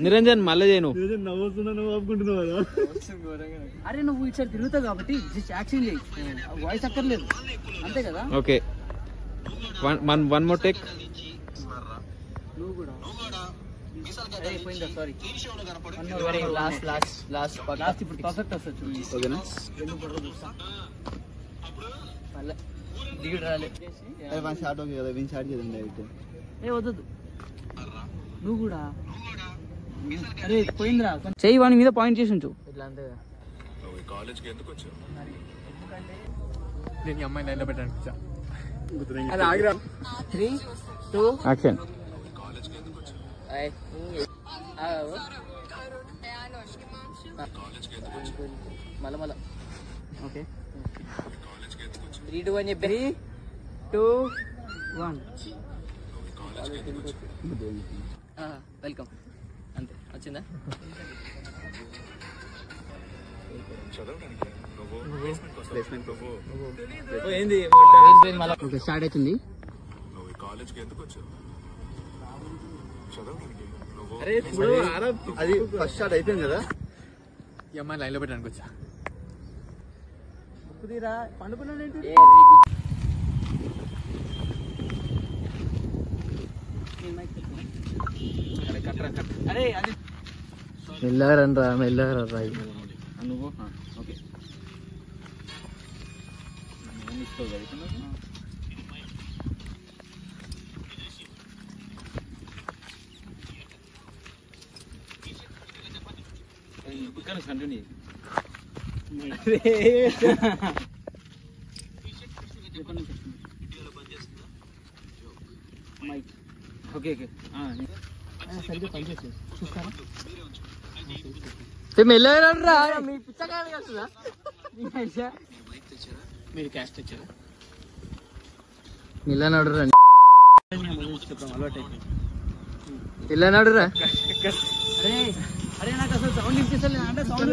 నిరంజన్ మళ్ళీ చేయను. అరే నువ్వు ఇట్లా తిరుగుతావు కాబట్టి జస్ట్ యాక్షన్ చేయి, వాయిస్ అక్కర్లేదు అంతే కదా. Okay one more take. నువ్వు కూడా సారీ లాస్ట్ ఇప్పుడు పర్ఫెక్ట్ వస్తుంది. ఓకేనా? దిగుడు రాలే ఏ వద్దు నువ్వు కూడా. అరే పోయిందిరా, చెయ్యి వాడి మీద పాయింట్ చేసి ఉంచు ఇట్లా అంతే. నేను ఈ అమ్మాయి లైన్లో పెట్టాను. 3, 2 యాక్షన్. మళ్ళా ఓకే 3, 2 అని చెప్పి 3, 2, 1 వెల్కమ్. అంతే వచ్చిందా? ఓకే స్టార్ట్ అవుతుంది. అది ఫస్ట్ స్టార్ట్ అయిపోయింది కదా. ఈ అమ్మాయి లైన్లో పెట్టడానికి వచ్చా. మెల్లగరండ్రా మెల్లగరా. నువ్వు ఓకే కంటిన్యూ. ఓకే ఓకే సరిగ్గా పనిచేసి చూస్తారా? మెల్లగరండ్రా, మీ పిచ్చకాయలు వస్తుందా? మీరు క్యాష్ తెచ్చారా? ఇలా నడురా అలవాటు ఇలా నడురా. అరే నాకు అసలు సౌండ్ ఇప్పిస్తలేదు అంటే సౌండ్